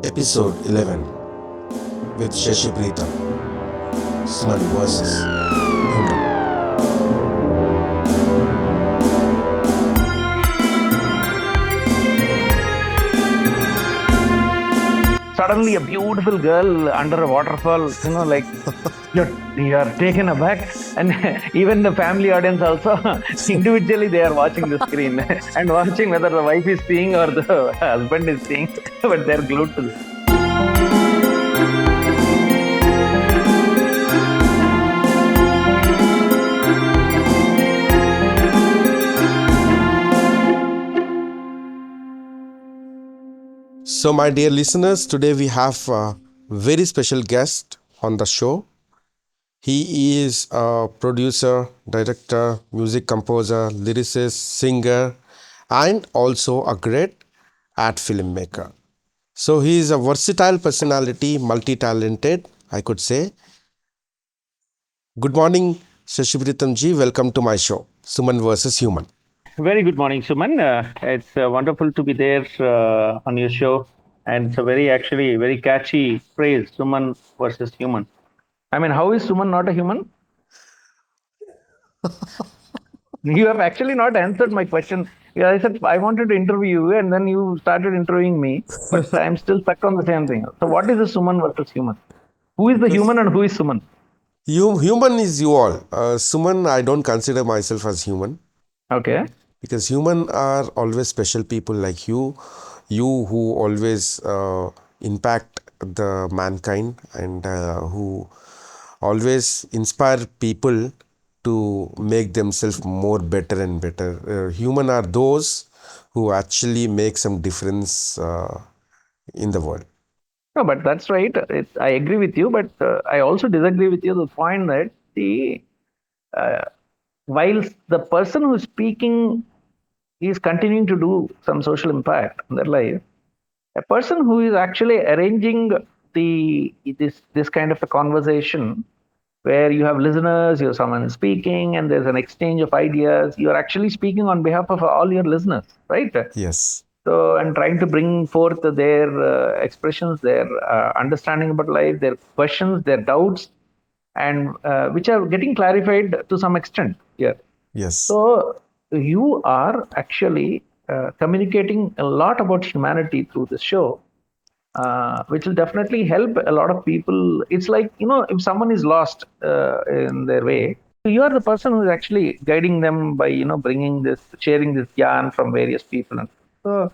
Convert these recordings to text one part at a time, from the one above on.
Episode 11 with Shashi Preetam, Sun versus Human. Suddenly a beautiful girl under a waterfall, like you're taken aback, and even the family audience also individually they are watching the screen and watching whether the wife is seeing or the husband is seeing, but they're glued to this. So, my dear listeners, today we have a very special guest on the show. He is a producer, director, music composer, lyricist, singer, and also a great art filmmaker. So, he is a versatile personality, multi talented, I could say. Good morning, Shashi Preetam ji. Welcome to my show, Suman versus Human. Very good morning, Suman. It's wonderful to be there on your show, and it's a actually very catchy phrase, Suman versus human. I mean, how is Suman not a human? You have actually not answered my question. Yeah, I said I wanted to interview you, and then you started interviewing me, but I'm still stuck on the same thing. So, what is the Suman versus human? Who is the human and who is Suman? Human is you all. Suman, I don't consider myself as human Okay. because human are always special people like you who always impact the mankind and who always inspire people to make themselves more better and better. Human are those who actually make some difference in the world. No, but that's right. I agree with you, but I also disagree with you. The point that uh, whilst the person who's speaking is continuing to do some social impact in their life, a person who is actually arranging this kind of a conversation where you have listeners, you have someone speaking, and there's an exchange of ideas. You are actually speaking on behalf of all your listeners, right? Yes. So, and trying to bring forth their expressions, their understanding about life, their questions, their doubts, and which are getting clarified to some extent here. Yes. So, you are actually communicating a lot about humanity through this show, which will definitely help a lot of people. It's like, if someone is lost in their way, you are the person who is actually guiding them by, bringing this, sharing this yarn from various people. And so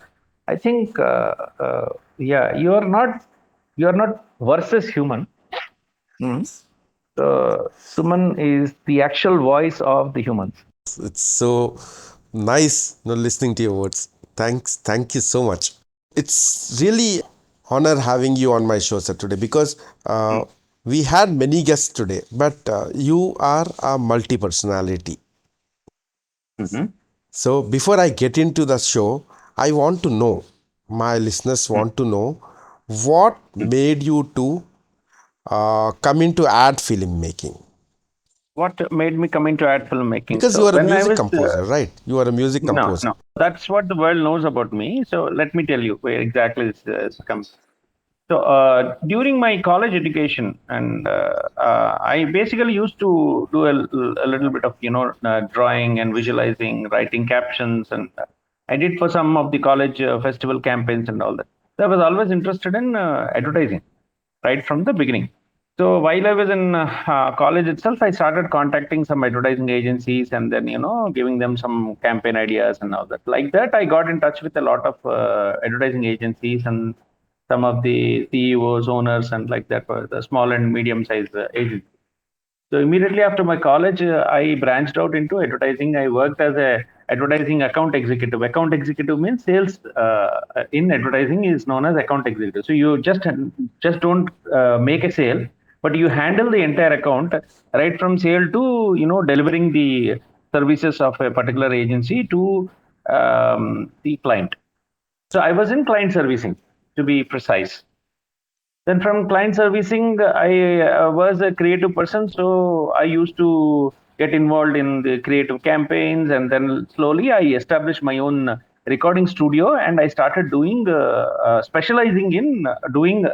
I think, yeah, you are not versus human. Mm. Suman is the actual voice of the humans. It's so nice listening to your words. Thanks. Thank you so much. It's really honor having you on my show, sir, today because we had many guests today, but you are a multi personality. Mm-hmm. So before I get into the show, I want to know, my listeners want to know, what made you to come into ad filmmaking? What made me come into art filmmaking? Because you So are a when I music was composer, right? You are a music no, composer. no, that's what the world knows about me. So let me tell you where exactly this comes. So during my college education, and I basically used to do a little bit of drawing and visualizing, writing captions, and I did for some of the college festival campaigns and all that. So I was always interested in advertising right from the beginning. So while I was in college itself, I started contacting some advertising agencies and then giving them some campaign ideas and all that. Like that, I got in touch with a lot of advertising agencies and some of the CEOs, owners, and like that for the small and medium sized agencies. So immediately after my college, I branched out into advertising. I worked as a advertising account executive. Account executive means sales in advertising is known as account executive. So you just don't make a sale, but you handle the entire account right from sale to delivering the services of a particular agency to the client. So I was in client servicing, to be precise. Then from client servicing, I was a creative person, so I used to get involved in the creative campaigns, and then slowly I established my own recording studio, and I started doing specializing in doing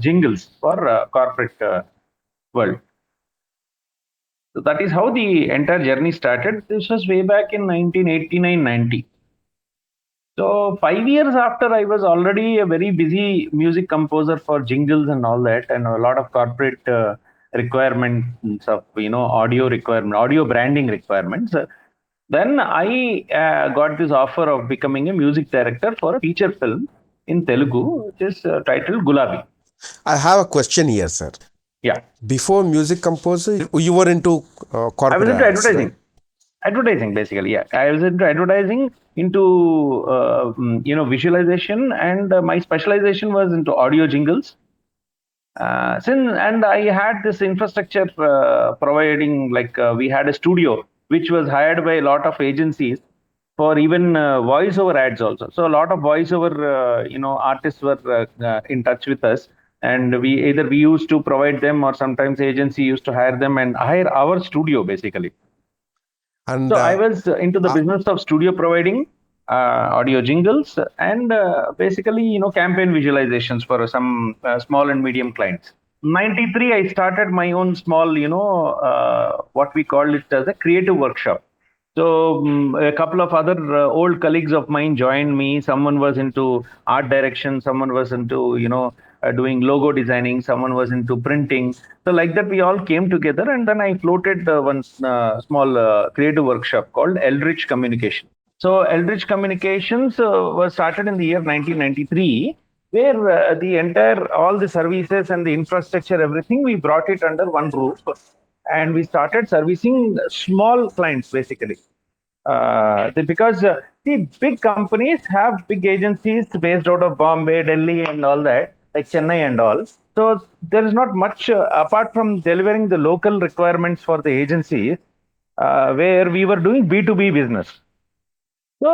jingles for corporate world. So that is how the entire journey started. This was way back in 1989-90. So 5 years after, I was already a very busy music composer for jingles and all that, and a lot of corporate requirements of audio requirement, audio branding requirements. Then I got this offer of becoming a music director for a feature film in Telugu, which is titled Gulabi. I have a question here, sir. Yeah, Before music composer, you were into I was corporate into ads, right? advertising basically. Yeah, I was into advertising, into visualization, and my specialization was into audio jingles. Since and I had this infrastructure providing, like we had a studio which was hired by a lot of agencies for even voiceover ads also. So a lot of voiceover artists were in touch with us, and we used to provide them, or sometimes agency used to hire them and hire our studio basically. And So I was into the uh, business of studio providing audio jingles and basically, campaign visualizations for some small and medium clients. 93, I started my own small, what we called it as a creative workshop. So a couple of other old colleagues of mine joined me. Someone was into art direction, someone was into doing logo designing, someone was into printing. So like that, we all came together, and then I floated one small creative workshop called Eldritch Communication. So Eldritch Communications was started in the year 1993, where the entire all the services and the infrastructure, everything, we brought it under one roof, and we started servicing small clients basically. Because the big companies have big agencies based out of Bombay, Delhi, and all that, like Chennai and all. So there is not much apart from delivering the local requirements for the agencies, where we were doing B2B business. So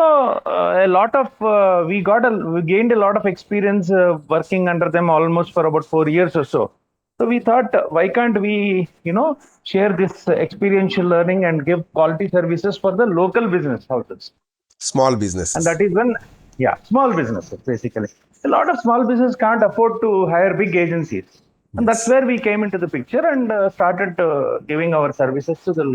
a lot of we gained a lot of experience working under them almost for about 4 years or so. So we thought, why can't we share this experiential learning and give quality services for the local business houses? small And businesses. that is when, yeah, small businesses basically. A lot of small business can't afford to hire big agencies, and that's Yes. where we came into the picture and started giving our services to the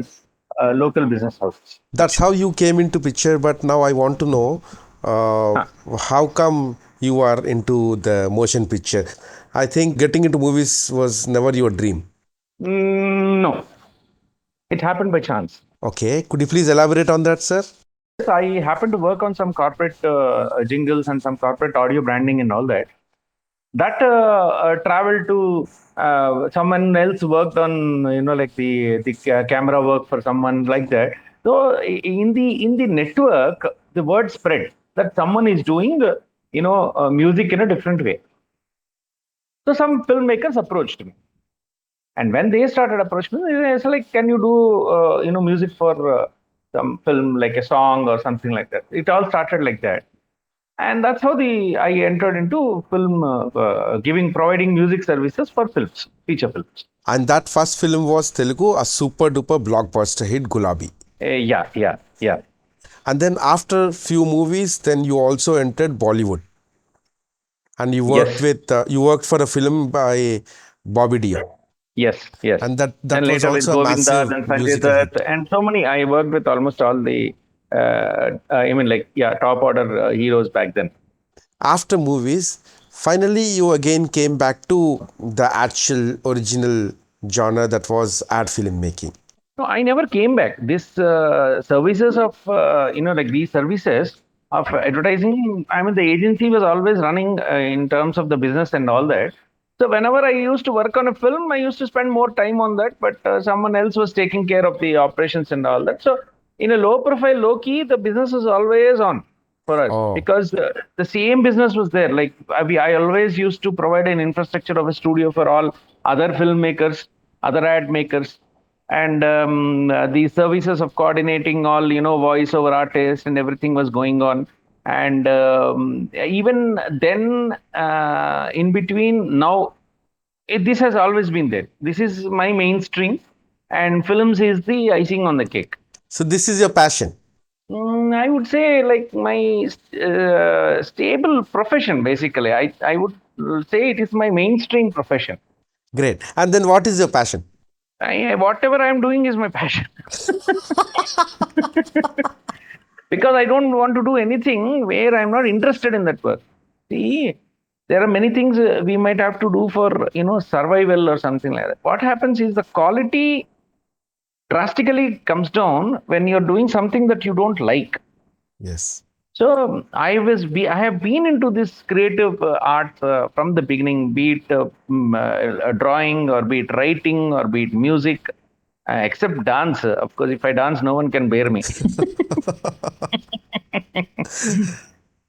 local business houses. That's how you came into picture. But now I want to know uh, Huh. how come you are into the motion picture? I think getting into movies was never your dream. No, it happened by chance. Okay, could you please elaborate on that, sir? Yes, I happened to work on some corporate jingles and some corporate audio branding and all that. That traveled to someone else worked on, like the camera work for someone like that. So in the network, the word spread that someone is doing music in a different way. So some filmmakers approached me. And when they started approaching me, they said, like, can you do, music for some film, like a song or something like that? It all started like that. And that's how I entered into film, providing music services for films, feature films. And that first film was Telugu, a super duper blockbuster hit, Gulabi. Yeah, yeah, yeah. And then after few movies, then you also entered Bollywood, and Yes, you worked for a film by Bobby Deol, yes, yes. and that Then was later with also a Govinda, massive then Sanjay musical Dutt, hit. and so many. I worked with almost all the, like, yeah, top order heroes back then. After movies, finally you again came back to the actual original genre, that was ad filmmaking. No, I never came back. This services of like these services of advertising. I mean, the agency was always running in terms of the business and all that. So whenever I used to work on a film, I used to spend more time on that. But someone else was taking care of the operations and all that. So in a low profile, low key, the business was always on for us Oh, because the same business was there. Like I always used to provide an infrastructure of a studio for all other filmmakers, other ad makers, and the services of coordinating all voice over artists and everything was going on. And even then, in between now, this has always been there. This is my mainstream, and films is the icing on the cake. so this is your passion. I would say like my stable profession. Basically, I would say it is my mainstream profession. Great. And then what is your passion? Whatever I'm doing is my passion. Because I don't want to do anything where I'm not interested in that work. See, there are many things we might have to do for survival or something like that. What happens is the quality drastically comes down when you're doing something that you don't like. Yes. So I have been into this creative art from the beginning, be it drawing or be it writing or be it music, except dance. Of course, if I dance, no one can bear me.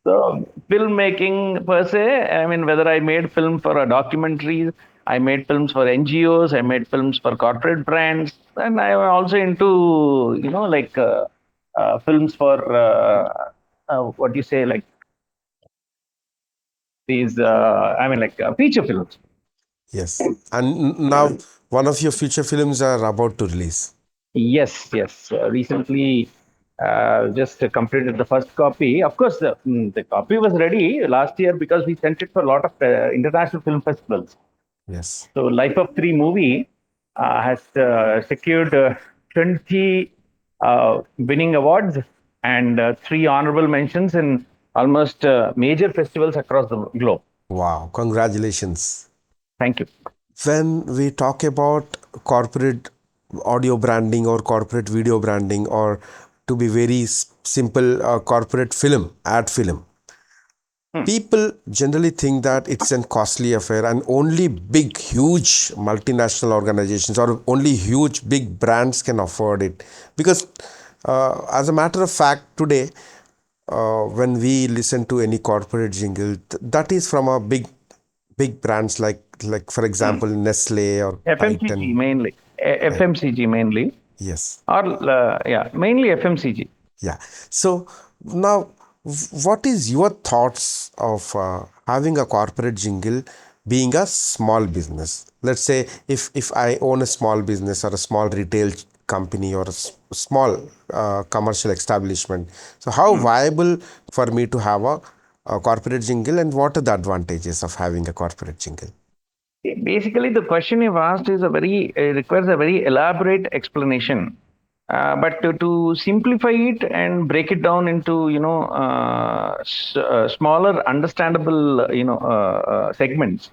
So filmmaking per se, I mean, whether I made film for a documentary, I made films for NGOs, I made films for corporate brands, and I am also into like films for what you say like these I mean like feature films. Yes. And now one of your future films are about to release. Yes, yes. Recently, just completed the first copy. Of course, the copy was ready last year because we sent it for a lot of international film festivals. Yes. So, Life of Three movie has secured 20 winning awards and three honorable mentions in almost major festivals across the globe. Wow. Congratulations. Thank you. When we talk about corporate audio branding or corporate video branding, or to be very simple, corporate film, ad film, Hmm. people generally think that it's a costly affair and only big, huge multinational organizations or only huge, big brands can afford it. Because, as a matter of fact, today, when we listen to any corporate jingle, that is from a big brands like for Hmm. example Nestle or FMCG Titan. mainly. Right. FMCG mainly. Yes. Or yeah, mainly FMCG. Yeah. So now, what is your thoughts of having a corporate jingle being a small business? Let's say if I own a small business or a small retail company or a small commercial establishment. So how Hmm. viable for me to have a corporate jingle, and what are the advantages of having a corporate jingle? Basically, the question you've asked is a very requires a very elaborate explanation. But to simplify it and break it down into smaller, understandable segments.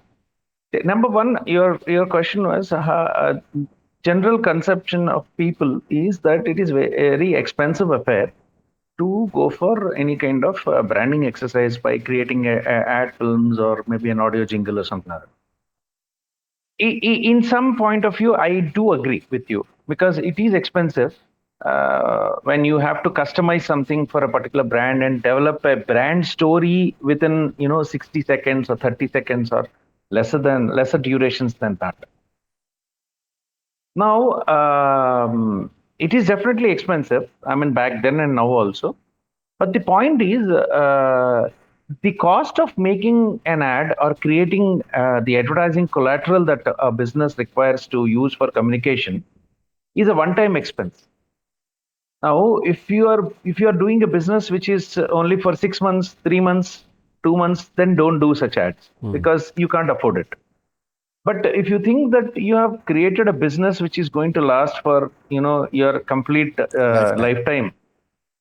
Number one, your question was general conception of people is that it is very expensive affair to go for any kind of branding exercise by creating ad films or maybe an audio jingle or something like that. In some point of view, I do agree with you because it is expensive when you have to customize something for a particular brand and develop a brand story within 60 seconds or 30 seconds or lesser durations than that. Now, it is definitely expensive. I mean, back then and now also. But the point is, the cost of making an ad or creating the advertising collateral that a business requires to use for communication is a one-time expense. Now, if you are doing a business which is only for 6 months, 3 months, 2 months, then don't do such ads Hmm. because you can't afford it. But if you think that you have created a business which is going to last for your complete Lifetime. lifetime,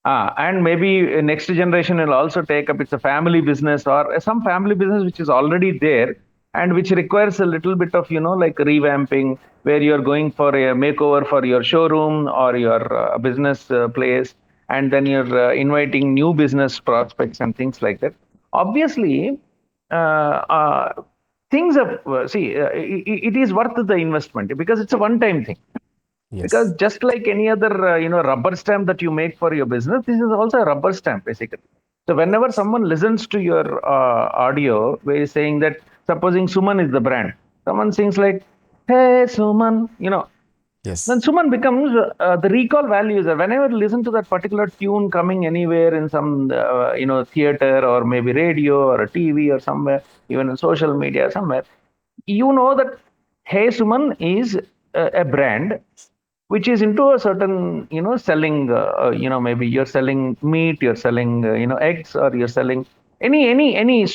and maybe next generation will also take up. It's a family business or some family business which is already there and which requires a little bit of like revamping, where you're going for a makeover for your showroom or your business place, and then you're inviting new business prospects and things like that. Obviously, things have see it is worth the investment because it's a one time thing. Because Yes. just like any other rubber stamp that you make for your business, this is also a rubber stamp basically. So whenever someone listens to your audio where you're saying that, supposing Suman is the brand, someone sings like, hey Suman, then Yes. Suman becomes the recall value is that whenever you listen to that particular tune coming anywhere in some theater or maybe radio or a TV or somewhere, even in social media somewhere, you know that Hey Suman is a brand which is into a certain, selling, maybe you're selling meat, you're selling, eggs, or you're selling any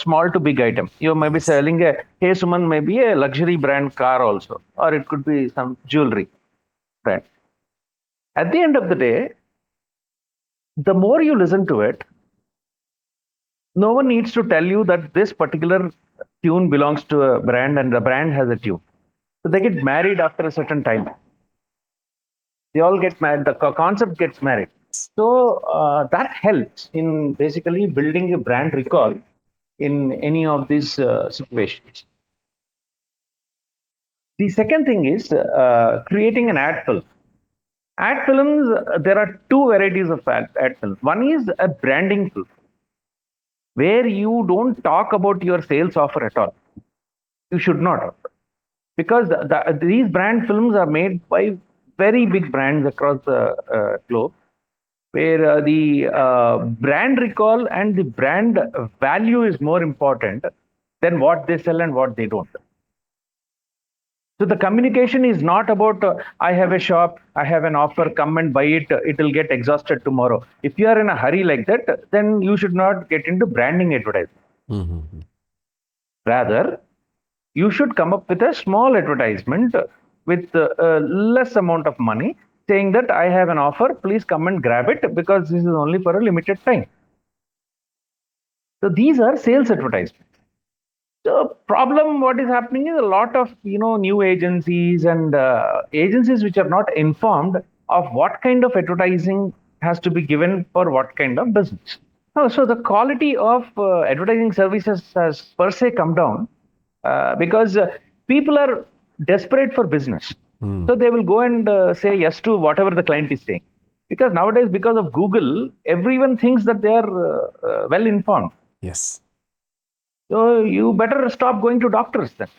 small to big item. You may be Yes. selling a, hey Suman, maybe a luxury brand car also, or it could be some jewelry brand. At the end of the day, the more you listen to it, no one needs to tell you that this particular tune belongs to a brand and the brand has a tune. So they get married after a certain time. They all get married. The concept gets married. So that helps in basically building a brand recall in any of these situations. The second thing is creating an ad film. Ad films, there are two varieties of ad films. One is a branding film, where you don't talk about your sales offer at all. You should not, because these brand films are made by very big brands across the globe, where the brand recall and the brand value is more important than what they sell and what they don't. So the communication is not about I have a shop, I have an offer, come and buy it, it will get exhausted tomorrow. If you are in a hurry like that, then you should not get into branding advertising. Mm-hmm. Rather, you should come up with a small advertisement with less amount of money, saying that I have an offer, please come and grab it because this is only for a limited time. So these are sales advertisements. The problem, what is happening is a lot of new agencies and agencies which are not informed of what kind of advertising has to be given for what kind of business. So the quality of advertising services has per se come down because people are desperate for business. So they will go and say yes to whatever the client is saying. Because nowadays, because of Google, everyone thinks that they are well informed. Yes. So you better stop going to doctors then.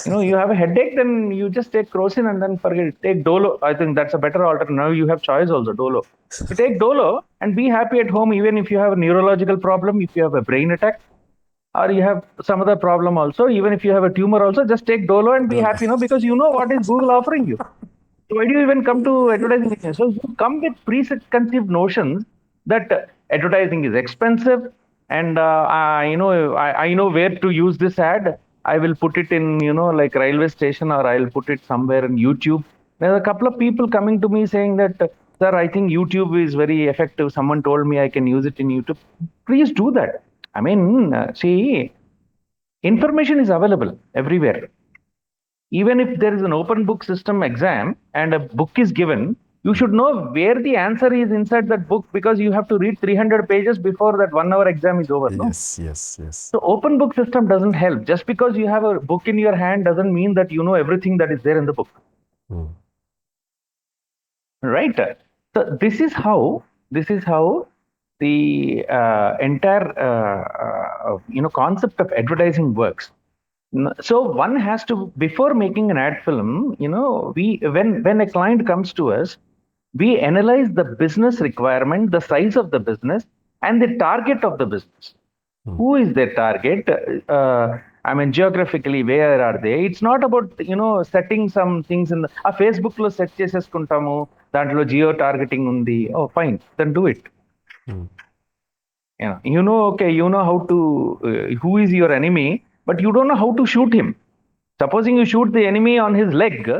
You have a headache, then you just take Crocin and then forget it. Take Dolo. I think that's a better alternative. Now you have choice also, Dolo. You take Dolo and be happy at home, even if you have a neurological problem, if you have a brain attack, or you have some other problem also, even if you have a tumor also, just take Dolo and be happy, because you know what is Google offering you. So why do you even come to advertising agency? So you come with preconceived notions that advertising is expensive, and I know where to use this ad. I will put it in like railway station, or I'll put it somewhere in YouTube. There are a couple of people coming to me saying that, sir, I think YouTube is very effective. Someone told me I can use it in YouTube. Please do that. I mean, see, information is available everywhere. Even if there is an open book system exam and a book is given, you should know where the answer is inside that book, because you have to read 300 pages before that 1 hour exam is over. No? Yes, yes, yes. So open book system doesn't help. Just because you have a book in your hand doesn't mean that you know everything that is there in the book. Mm. Right? So this is how the entire concept of advertising works. So one has to, before making an ad film, we when a client comes to us, we analyze the business requirement, the size of the business, and the target of the business. Who is their target? I mean, geographically, where are they? It's not about setting some things in the Facebook lo set cheseskuntamu, dantlo geo targeting undi. Oh, fine, then do it. Okay, you know how to who is your enemy, but you don't know how to shoot him. Supposing you shoot the enemy on his leg,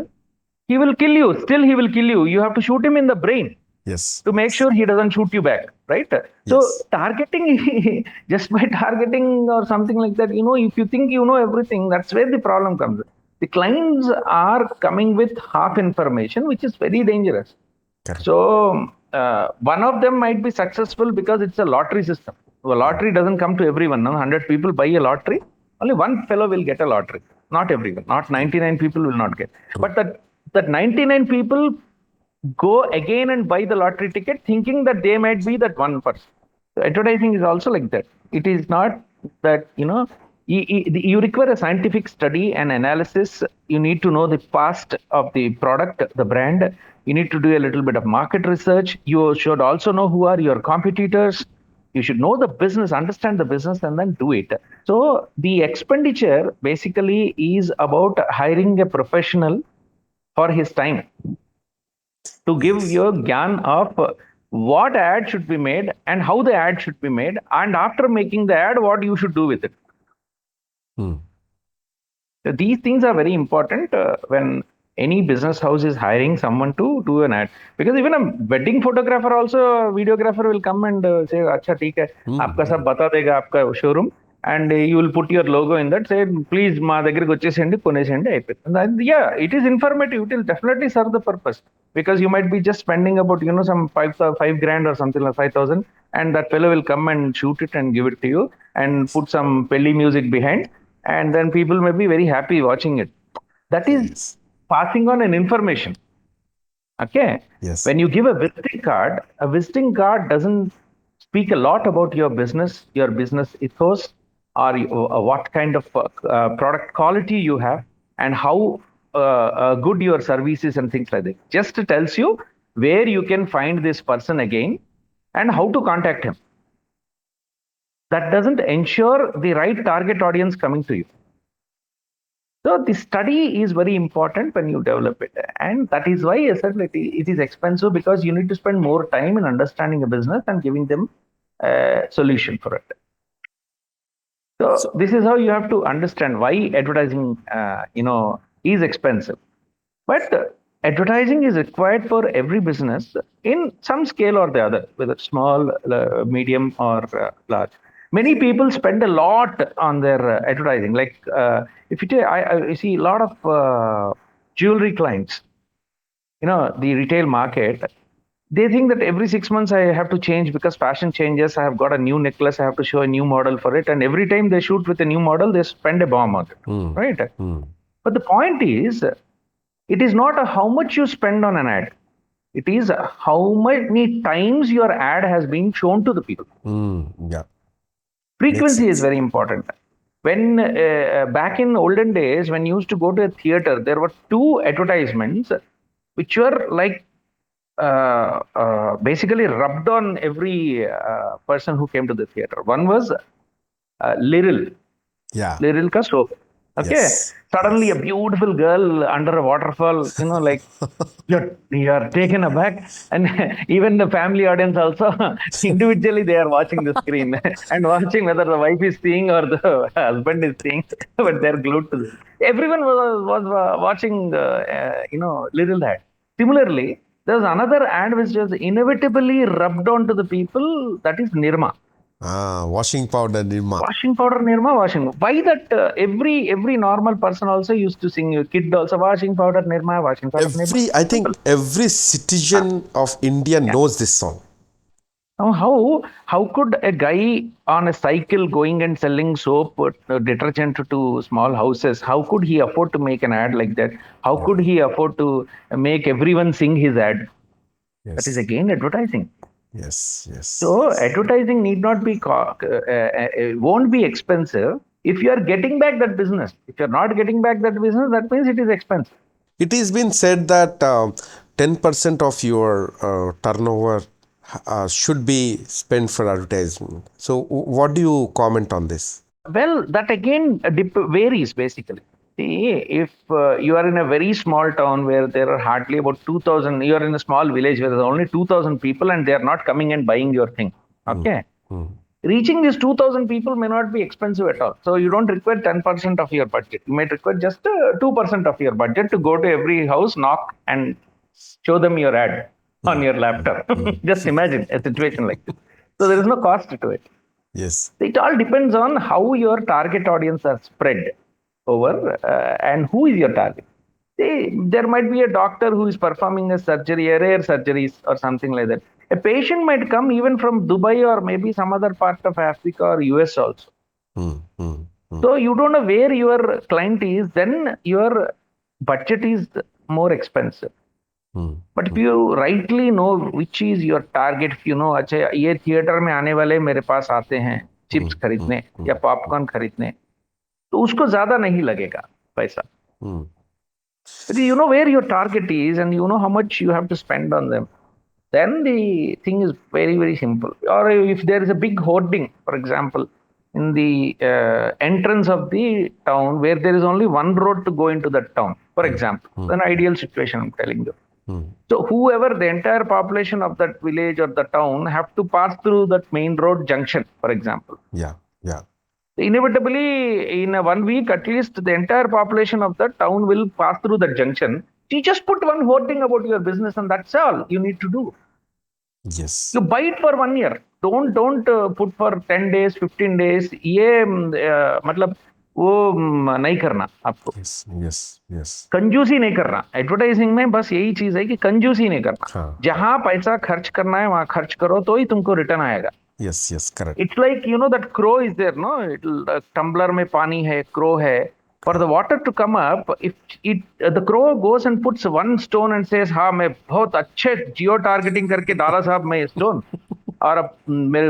he will kill you. Still, he will kill you. You have to shoot him in the brain Yes. to make sure he doesn't shoot you back, right? So Yes. targeting, just by targeting or something like that, if you think you know everything, that's where the problem comes. The clients are coming with half information, which is very dangerous. Correct. So one of them might be successful because it's a lottery system. A lottery doesn't come to everyone. No? 100 people buy a lottery. Only one fellow will get a lottery. Not everyone. Not 99 people will not get. But that 99 people go again and buy the lottery ticket thinking that they might be that one person. So advertising is also like that. It is not that, you require a scientific study and analysis. You need to know the past of the product, the brand. You need to do a little bit of market research. You should also know who are your competitors. You should know the business, understand the business, and then do it. So the expenditure basically is about hiring a professional for his time. to give Yes. you a gyan of what ad should be made and how the ad should be made, and after making the ad, what you should do with it. Hmm. So these things are very important when any business house is hiring someone to do an ad. Because even a wedding photographer also, a videographer will come and say, "अच्छा ठीक है, आपका सब बता देगा आपका showroom, and you will put your logo in that. Say, please, మా దగ్గరికి వచ్చేసేయండి, కొనేసేయండి అయిపోయింది." And yeah, it is informative. It will definitely serve the purpose. Because you might be just spending about some five grand or something like 5,000, and that fellow will come and shoot it and give it to you and put some pelli music behind, and then people may be very happy watching it. That is Yes. passing on an information. Okay. Yes. When you give a visiting card doesn't speak a lot about your business ethos, or what kind of product quality you have, and how good your service is, and things like that. Just tells you where you can find this person again and how to contact him. That doesn't ensure the right target audience coming to you. So the study is very important when you develop it, and that is why I said it is expensive, because you need to spend more time in understanding a business and giving them a solution for it. So So this is how you have to understand why advertising, is expensive. But advertising is required for every business in some scale or the other, whether small, medium, or large. Many people spend a lot on their advertising. Like if you take, I see a lot of jewelry clients, the retail market. They think that every 6 months I have to change because fashion changes. I have got a new necklace. I have to show a new model for it. And every time they shoot with a new model, they spend a bomb on it. Right? But the point is, it is not how much you spend on an ad. It is how many times your ad has been shown to the people. yeah, makes Frequency is sense. very important. When back in olden days, when you used to go to a theater, there were two advertisements which were like basically rubbed on every person who came to the theater. One was Liril, Yeah. Liril ka soap. Okay. Yes. Suddenly, a Yes. beautiful girl under a waterfall, like you're taken aback, and even the family audience also individually they are watching the screen and watching whether the wife is seeing or the husband is seeing, but they're glued to this. Everyone was watching, little ad. Similarly, there's another ad which was inevitably rubbed onto the people. That is Nirma. Washing powder, Nirma. Washing powder, Nirma, washing. Why that every normal person also used to sing, kid also, washing powder, Nirma, washing powder, Nirma. I Simple. think every citizen of India Yeah. knows this song. Now, how could a guy on a cycle going and selling soap, detergent to small houses, how could he afford to make an ad like that? How could he afford to make everyone sing his ad? That is Yes. again advertising. Yes. Yes. So advertising need not be won't be expensive if you are getting back that business. If you're not getting back that business, that means it is expensive. It has been said that 10% of your turnover should be spent for advertisement. So, what do you comment on this? Well, that again varies basically. See, if you are in a very small town where there are hardly about 2,000, you are in a small village where there are only 2,000 people and they are not coming and buying your thing. Okay. Reaching these 2,000 people may not be expensive at all. So you don't require 10% of your budget. You might require just 2% of your budget to go to every house, knock, and show them your ad on your laptop. Just imagine a situation like this. So there is no cost to it. Yes. It all depends on how your target audience are spread over and who is your target. See, there might be a doctor who is performing a surgery, a rare surgeries or something like that. A patient might come even from Dubai or maybe some other part of Africa or US also. So you don't know where your client is, then your budget is more expensive. But if you rightly know which is your target, if you know, अच्छा ये theatre में आने वाले मेरे पास आते हैं chips खरीदने या पॉपकॉर्न खरीदने, तो उसको ज्यादा नहीं लगेगा पैसा. But you know where your target is and you know how much you have to spend on them, then the thing is very, very simple. Or if there is a big hoarding, for example, in the entrance of the town where there is only one road to go into that town, for example, an ideal situation I'm telling you. So whoever the entire population of that village or the town have to pass through that main road junction, for example. Yeah. Yeah. Inevitably, in a 1 week, at least the entire population of the town will pass through that junction. You just put one hoarding about your business, and that's all you need to do. Yes. You buy it for 1 year. Don't put for 10 days, 15 days. ये मतलब वो नहीं करना आपको. Yes. Yes. Yes. कंजूसी नहीं करना. Advertising में बस यही चीज है कि कंजूसी नहीं करना. हाँ. जहां पैसा खर्च करना है वहां खर्च करो तो ही तुमको रिटर्न आएगा. Yes. Yes. Correct. It's like, that crow is there, no? Tumbler में पानी है, crow है. For the water to come up, if the crow goes and puts one stone and says, हाँ मैं बहुत अच्छे जियो टारगेटिंग करके डाला साहब मैं स्टोन और अब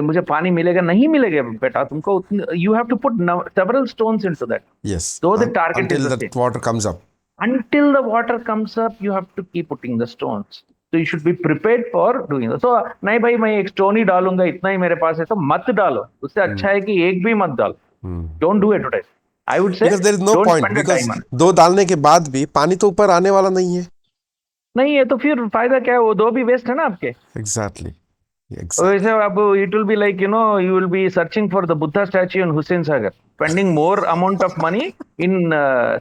मुझे पानी मिलेगा, नहीं मिलेगा बेटा तुमको. You have to put several stones into that. Yes. So the target Until is the that same. water comes up. Until the water comes up, you have to keep putting the stones. So you should be prepared for doing that. So नहीं भाई मैं एक stone ही डालूंगा, इतना ही मेरे पास है, तो मत डालो. उससे अच्छा है कि एक भी मत डालो. Don't do advertise. I would say Because there is no don't point. spend the Because time on it. दो डालने के बाद भी पानी तो ऊपर आने वाला नहीं है. नहीं है तो फिर फायदा क्या है? वो दो भी वेस्ट है ना आपके. Exactly. तो Exactly. वैसे अब it will be like, you will be searching for the Buddha statue in Hussain Sagar, spending more amount of money in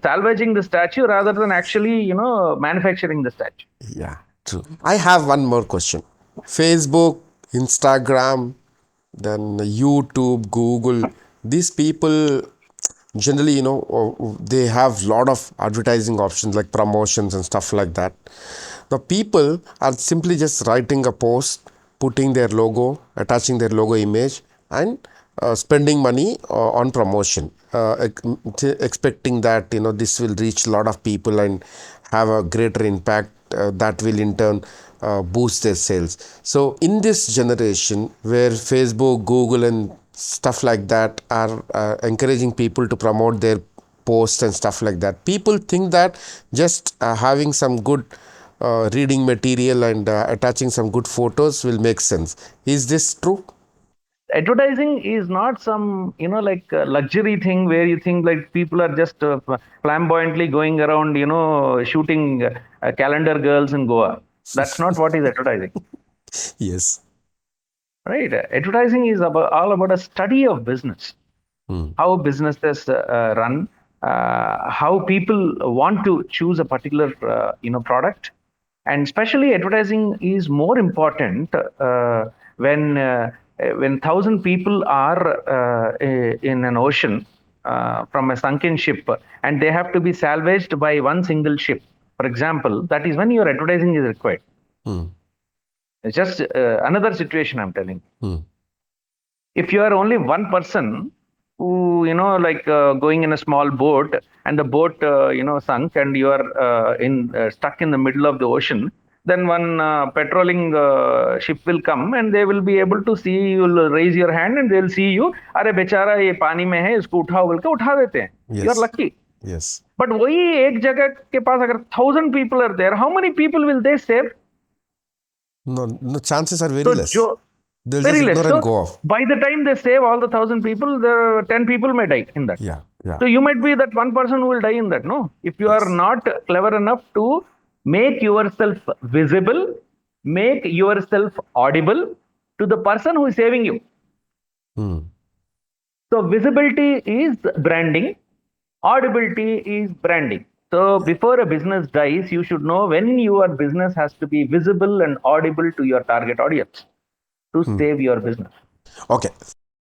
salvaging the statue rather than actually, manufacturing the statue. Yeah. True. I have one more question. Facebook, Instagram, then YouTube, Google. These people generally, they have lot of advertising options like promotions and stuff like that. The people are simply just writing a post, putting their logo, attaching their logo image, and spending money on promotion, expecting that this will reach a lot of people and have a greater impact that will in turn boost their sales. So in this generation where Facebook, Google, and stuff like that are encouraging people to promote their posts and stuff like that, people think that just having some good reading material and attaching some good photos will make sense. Is this true? Advertising is not some, like luxury thing where you think like people are just flamboyantly going around, shooting calendar girls in Goa. That's not what is advertising. Yes. Right? Advertising is all about a study of business, how businesses run, how people want to choose a particular, product. And especially advertising is more important when 1,000 people are in an ocean from a sunken ship and they have to be salvaged by one single ship. For example, that is when your advertising is required. It's just another situation I'm telling. If you are only one person who, going in a small boat and the boat, sunk and you are stuck in the middle of the ocean, then one patrolling ship will come and they will be able to see, you will raise your hand and they'll see you. अरे बेचारा ये पानी में है, इसको उठाओ बोल के उठा देते हैं. You are lucky. Yes. But वही एक जगह के पास अगर 1,000 people are there, how many people will they save? No, chances are very So less. They'll very just less. ignore So and go off. by the time they save all the 1,000 people, there 10 people may die in that. Yeah. So you might be that one person who will die in that, no? If you are not clever enough to make yourself visible, make yourself audible to the person who is saving you. So visibility is branding, audibility is branding. So before a business dies, you should know when your business has to be visible and audible to your target audience to save your business. Okay,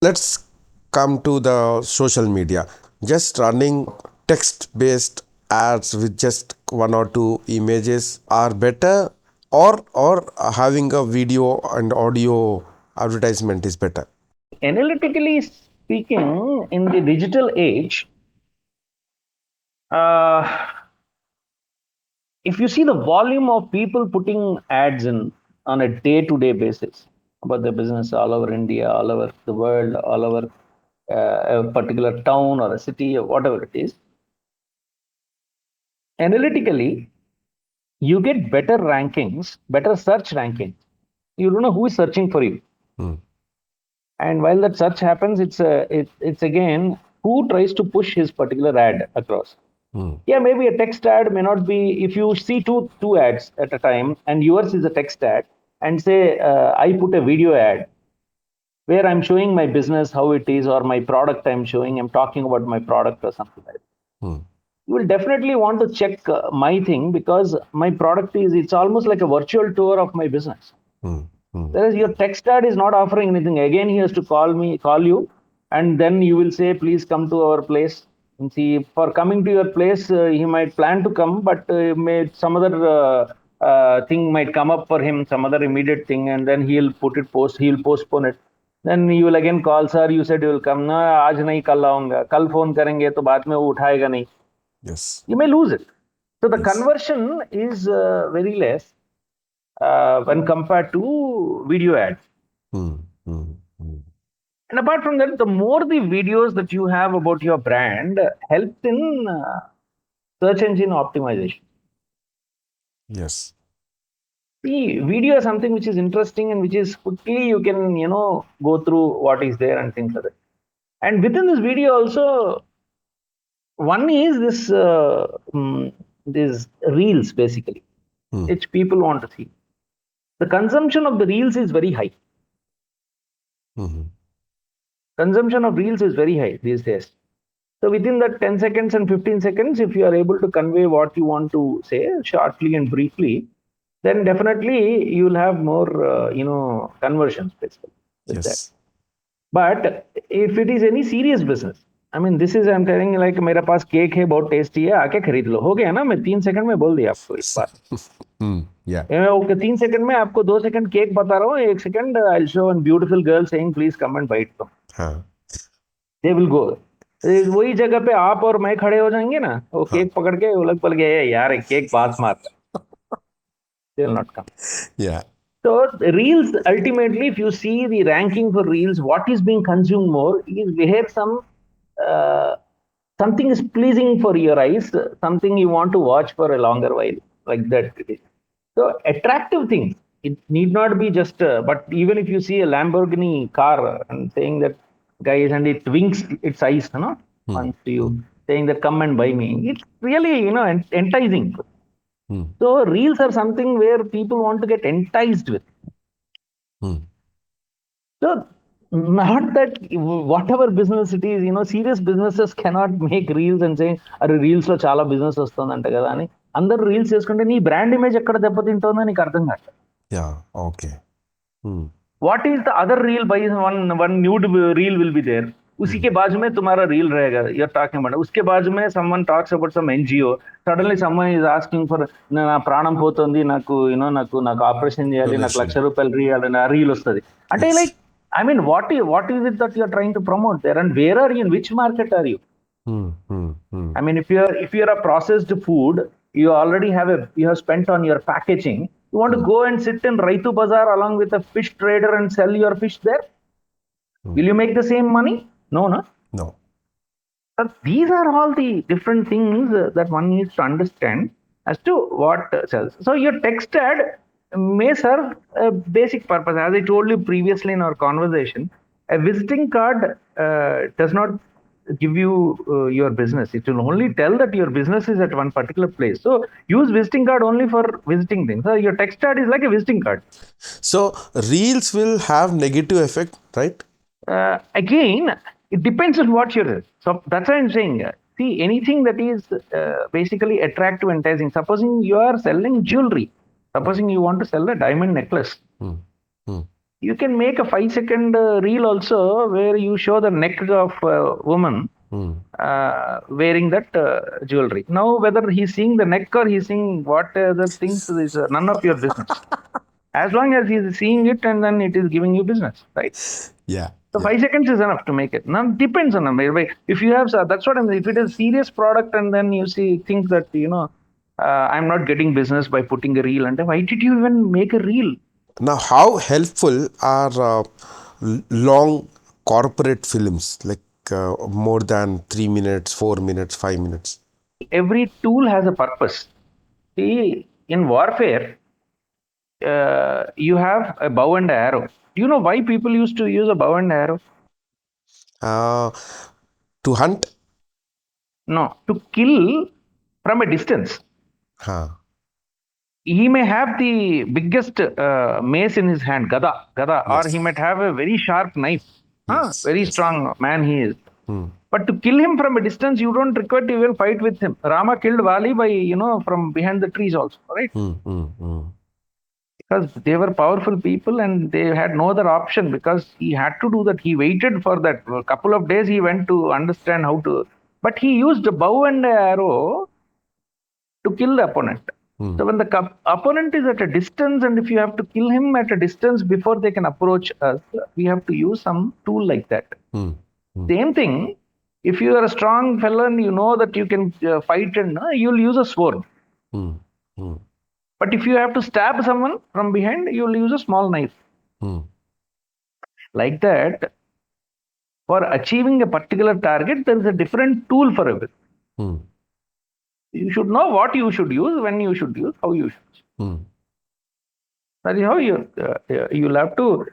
let's come to the social media. Just running text-based ads with just one or two images are better, or having a video and audio advertisement is better. Analytically speaking, in the digital age, if you see the volume of people putting ads in on a day-to-day basis about their business all over India, all over the world, all over a particular town or a city or whatever it is, analytically, you get better rankings, better search rankings. You don't know who is searching for you. And while that search happens, it's again who tries to push his particular ad across. Mm. Yeah, maybe a text ad may not be. If you see two ads at a time, and yours is a text ad, and say I put a video ad where I'm showing my business how it is, or my product I'm showing, I'm talking about my product or something like that. Mm. You will definitely want to check my thing, because my product is, it's almost like a virtual tour of my business. Mm. Mm. Whereas your text ad is not offering anything. Again, he has to call you, and then you will say, please come to our place. And see, for coming to your place, he might plan to come, but some other thing might come up for him, some other immediate thing, and then he'll postpone it. Then you will again call, sir, you said you will come. ना आज नहीं कल आऊंगा, कल phone करेंगे तो बाद में वो उठाएगा नहीं. Yes. You may lose it. So the Yes. conversion is very less when compared to video ads. Mm. Mm. Mm. And apart from that, the more the videos that you have about your brand helps in search engine optimization. Yes. See, video is something which is interesting and which is quickly you can, go through what is there and things like that. And within this video also, one is this reels basically, Mm. which people want to see. The consumption of the reels is very high. Mm. Consumption of reels is very high these days. So within that 10 seconds and 15 seconds, if you are able to convey what you want to say shortly and briefly, then definitely you will have more, conversions basically with that. Yes. But if it is any serious business, I mean, this is I'm telling you, like मेरा पास cake है बहुत tasty है, आके खरीद लो. हो गया ना, मैं 3 सेकंड में बोल दिया आपको एक बात. Mm. Yeah. ओके, 3 सेकंड में आपको 2 सेकंड केक बता रहा हूँ, 1 second I show an beautiful girl saying please come and bite. Huh. They will go. वही जगह पे आप और मैं खड़े हो जाएंगे ना, वो Huh. केक पकड़ के उलग पल गए, यार एक केक बात मार, they will not come. Yeah. So reels, ultimately, if you see the ranking for reels, what is being consumed more is where uh, something is pleasing for your eyes, something you want to watch for a longer while, like that. So attractive things. It need not be just. But even if you see a Lamborghini car and saying that, guys, and it winks its eyes, Mm. once to you, saying that come and buy me. It's really enticing. Mm. So reels are something where people want to get enticed with. Mm. So not that whatever business it is, serious businesses cannot make reels and say, అరే reels లో చాలా business వస్తుందంట కదా అని అందరూ reels చేసుకుంటే నీ brand image ఎక్కడ దెబ్బతింటుందో నీకు అర్థం కాదు. Yeah. Okay. Mm. What is the other reel? By one nude reel will be there. उसी के बाजू में तुम्हारा रील रहेगा. You're talking about. उसके बाजू में someone talks about some NGO. Suddenly someone is asking for నా ప్రాణం పోతుంది, నాకు నాకు ఆపరేషన్ చేయాలి, నాకు Donation. ₹1,00,000 ఇవ్వాలి, నా రీల్ వస్తుంది అంటే, Yes. like, I mean, what is it that you're trying to promote there, and where are you, in which market are you? Mm. Mm. Mm. I mean, if you're a processed food, you already you have spent on your packaging. You want to go and sit in Raitu Bazaar along with a fish trader and sell your fish there? Will you make the same money? No, no. No. But these are all the different things that one needs to understand as to what sells. So your text ad may serve a basic purpose. As I told you previously in our conversation, a visiting card does not give you your business. It will only tell that your business is at one particular place. So use visiting card only for visiting things. So your text ad is like a visiting card. So reels will have negative effect, right? Again, it depends on what you're. So that's why I'm saying. See, anything that is basically attractive, enticing. Supposing you are selling jewelry, supposing you want to sell a diamond necklace, Mm. Mm. you can make a 5 second reel also where you show the neck of a woman Mm. wearing that jewelry. Now, whether he's seeing the neck or he's seeing what the things is none of your business. As long as he's seeing it, and then it is giving you business, right? Yeah. So Yeah. 5 seconds is enough to make it. Now depends on them. If you have, that's what I'm saying. If it is serious product, and then you think that I'm not getting business by putting a reel, and why did you even make a reel? Now, how helpful are long corporate films, like more than 3 minutes, 4 minutes, 5 minutes? Every tool has a purpose. See, in warfare, you have a bow and arrow. Do you know why people used to use a bow and arrow? Uh, to hunt? No, to kill from a distance. हाँ. He may have the biggest mace in his hand, gada, or he Yes. might have a very sharp knife. Yes. Very Yes. strong man he is. Hmm. But to kill him from a distance, you don't require to even fight with him. Rama killed Vali by, from behind the trees also, right? Hmm. Hmm. Hmm. Because they were powerful people and they had no other option because he had to do that. He waited for that. A couple of days he went to understand how to. But he used a bow and arrow to kill the opponent. Hmm. So when the opponent is at a distance and if you have to kill him at a distance before they can approach us, we have to use some tool like that. Hmm. Hmm. Same thing, if you are a strong fellow and you know that you can fight and you'll use a sword. Hmm. Hmm. But if you have to stab someone from behind, you'll use a small knife. Hmm. Like that, for achieving a particular target, there is a different tool for it. Hmm. You should know what you should use, when you should use, how you should use. Hmm. That is how you'll have to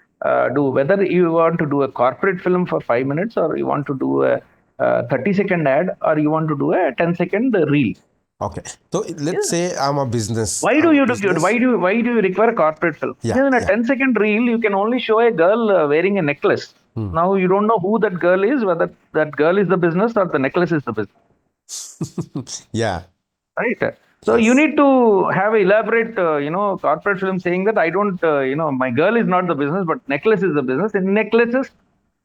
do. Whether you want to do a corporate film for 5 minutes, or you want to do a 30-second ad, or you want to do a 10-second reel. Okay. So let's Yeah. say I'm a business. Why I'm do a you do business. why do you require a corporate film? Yeah. Because in a Yeah. 10-second reel, you can only show a girl wearing a necklace. Hmm. Now you don't know who that girl is, whether that girl is the business or the necklace is the business. Yeah. Right. So you Yes. need to have an elaborate, corporate film saying that I don't, my girl is not the business, but necklace is the business. In necklaces,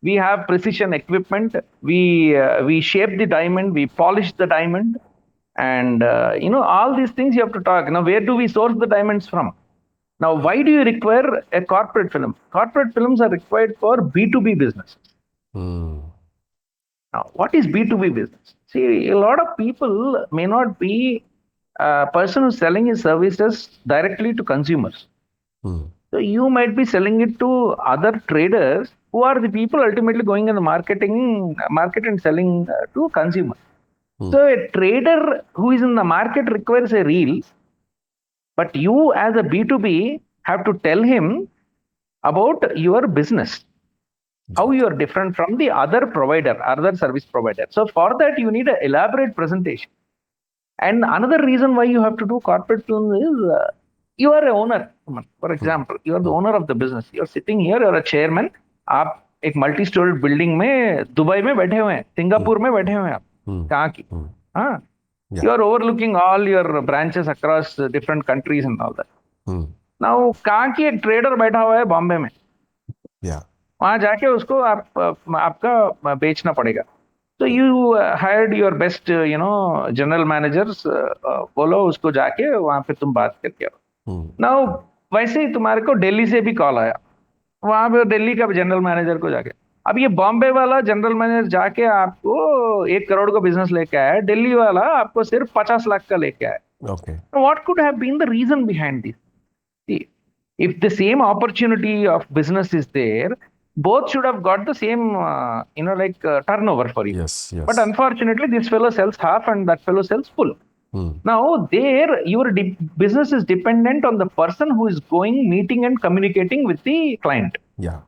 we have precision equipment. We shape the diamond, we polish the diamond, and all these things you have to talk. Now, where do we source the diamonds from? Now, why do you require a corporate film? Corporate films are required for B2B business. Hmm. Now, what is B2B business? See, a lot of people may not be a person who's selling his services directly to consumers. Hmm. So you might be selling it to other traders who are the people ultimately going in the market and selling to consumers. Hmm. So a trader who is in the market requires a reel, but you as a B2B have to tell him about your business, how you are different from the other provider, other service provider. So for that, you need an elaborate presentation. And another reason why you have to do corporate films is you are a owner. For example, you are the owner of the business. You are sitting here, you are a chairman. आप एक multi storeyed building में Dubai में बैठे हुए हैं, Singapore में बैठे हुए हैं आप, कहाँ की? हाँ, you are overlooking all your branches across different countries and all that. Now कहाँ की एक ट्रेडर बैठा हुआ है बॉम्बे में, Yeah. वहां जाके उसको आपका बेचना पड़ेगा. So you hired your best, general managers. बोलो उसको जाके वहां पे तुम बात करके आओ. Now वैसे ही तुम्हारे को दिल्ली से भी कॉल आया, वहां पे दिल्ली का जनरल मैनेजर को जाके, अब ये बॉम्बे वाला जनरल मैनेजर जाके आपको 1 करोड़ का बिजनेस लेके आया, दिल्ली वाला आपको सिर्फ 50 लाख का लेके आया. Okay. What could have been the reason behind this? See, if the same opportunity of business is there, both should have got the same, turnover for you. Yes. Yes. But unfortunately, this fellow sells half and that fellow sells full. Now, there, your business is dependent on the person who is going, meeting, and communicating with the client. Yeah.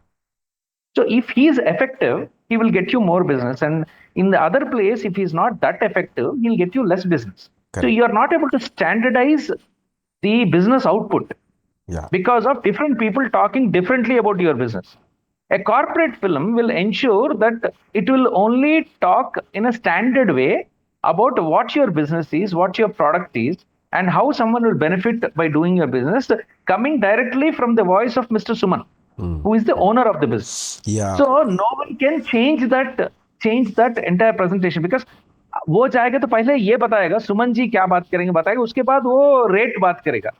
So, if he is effective, he will get you more business. And in the other place, if he is not that effective, he'll get you less business. Correct. So, you are not able to standardize the business output. Yeah. Because of different people talking differently about your business. A corporate film will ensure that it will only talk in a standard way about what your business is, what your product is, and how someone will benefit by doing your business, coming directly from the voice of Mr. Suman, who is the owner of the business. Yeah. So no one can change that entire presentation, because वो जाएगा तो पहले ये बताएगा सुमन जी क्या बात करेंगे बताएगा, उसके बाद वो रेट बात करेगा.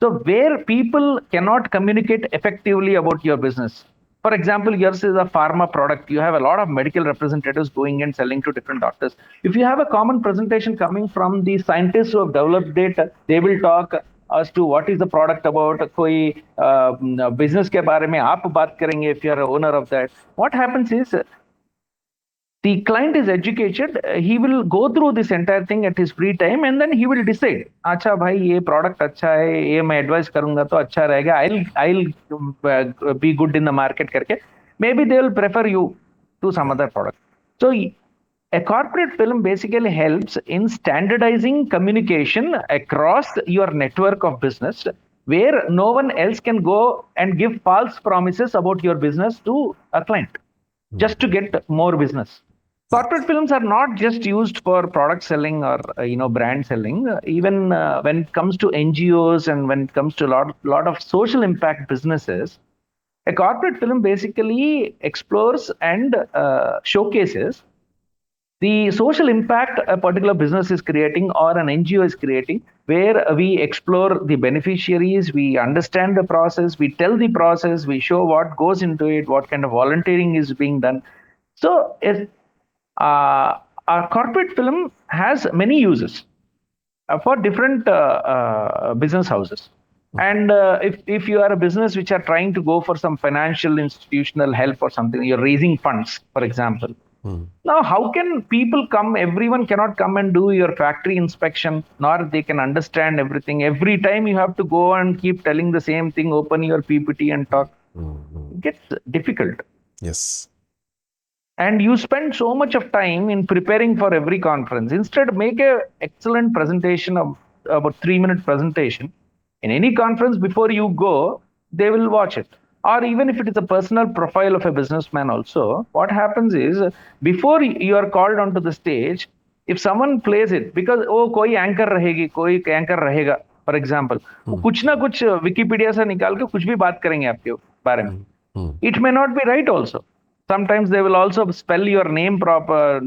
So where people cannot communicate effectively about your business, for example, yours is a pharma product, you have a lot of medical representatives going and selling to different doctors. If you have a common presentation coming from the scientists who have developed it, they will talk as to what is the product about. कोई business के बारे में आप बात करेंगे if you are a owner of that. What happens is, the client is educated, he will go through this entire thing at his free time and then he will decide, अच्छा भाई ये product अच्छा है, ये मैं advise करूंगा तो अच्छा रहेगा, I'll be good in the market करके, maybe they will prefer you to some other product. So A corporate film basically helps in standardizing communication across your network of business, where no one else can go and give false promises about your business to a client just to get more business. Corporate films are not just used for product selling or brand selling. Even when it comes to NGOs and when it comes to lot of social impact businesses, a corporate film basically explores and showcases the social impact a particular business is creating or an NGO is creating, where we explore the beneficiaries, we understand the process, we tell the process, we show what goes into it, what kind of volunteering is being done. So, a corporate film has many uses for different business houses. And if you are a business which are trying to go for some financial institutional help or something, you're raising funds, for example. Now, how can people come? Everyone cannot come and do your factory inspection, nor they can understand everything. Every time you have to go and keep telling the same thing, open your PPT and talk. It gets difficult. Yes. And you spend so much of time in preparing for every conference. Instead, make a excellent presentation of about 3-minute presentation. In any conference, before you go, they will watch it. Or even if it is a personal profile of a businessman also, what happens is, before you are called onto the stage, if someone plays it, because oh koi anchor rahegi, koi anchor rahega, for example, वो कुछ ना कुछ Wikipedia से निकाल के कुछ भी बात करेंगे आपके बारे में. It may not be right also. Sometimes they will also spell your name proper,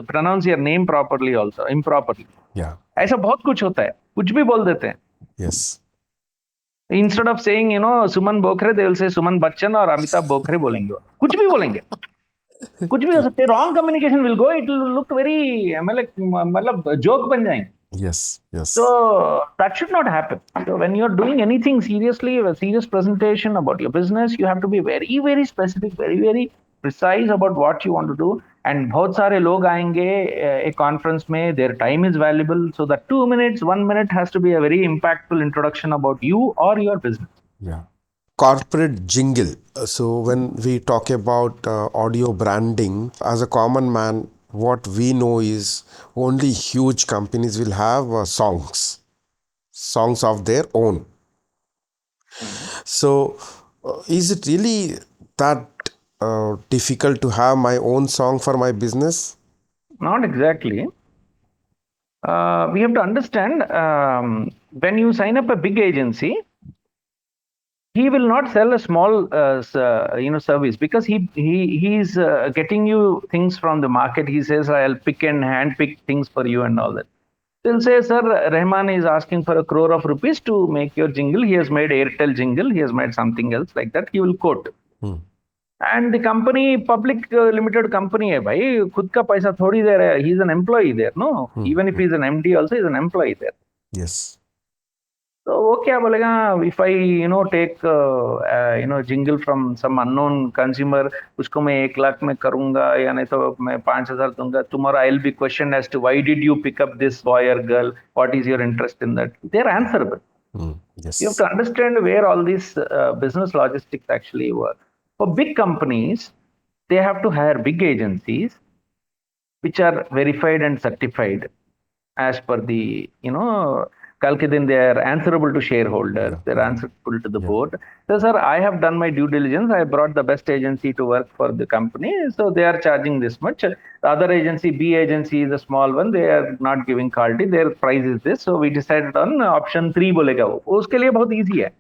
pronounce your name properly also, improperly. Yeah. ऐसा बहुत कुछ होता है, कुछ भी बोल देते हैं. Yes. Instead of saying, Suman Bokhare, they will say Suman Bachchan or Amitabh Bokhare बोलेंगे. कुछ भी बोलेंगे. कुछ भी हो सकते. Wrong communication will go. It will look very, मतलब joke बन जाएंगे. Yes. Yes. So that should not happen. So when you're doing anything seriously, a serious presentation about your business, you have to be very, very specific, very, very precise about what you want to do. And बहुत सारे लोग आएंगे a conference में, their time is valuable. So that 2 minutes, 1 minute has to be a very impactful introduction about you or your business. Yeah. Corporate jingle. So when we talk about audio branding, as a common man, what we know is only huge companies will have songs of their own. So is it really that difficult to have my own song for my business? Not exactly. We have to understand, when you sign up a big agency, he will not sell a small service, because he's getting you things from the market. He says, I'll pick and hand pick things for you and all that. They'll say, sir, Rahman is asking for 1 crore of rupees to make your jingle. He has made Airtel jingle. He has made something else like that. He will quote. And the company, public limited company है भाई, खुद का पैसा थोड़ी दे रहा है. He's an employee there, no? Even if he's an MD also, he's an employee there. Yes. तो वो क्या बोलेगा, if I take jingle from some unknown consumer, उसको मैं 1 लाख में करूंगा या नहीं तो मैं 5,000 दूंगा. Tomorrow I'll be questioned as to why did you pick up this boy or girl? What is your interest in that? They're answerable. Yes. You have to understand where all these business logistics actually work. For big companies, they have to hire big agencies which are verified and certified as per the, कल के दिन they are answerable to shareholders, they're answerable to the board. So, sir, I have done my due diligence. I brought the best agency to work for the company. So they are charging this much. The other agency, B agency, is a small one. They are not giving quality. Their price is this. So we decided on option 3 बोलेगा वो. उसके लिए बहुत easy है.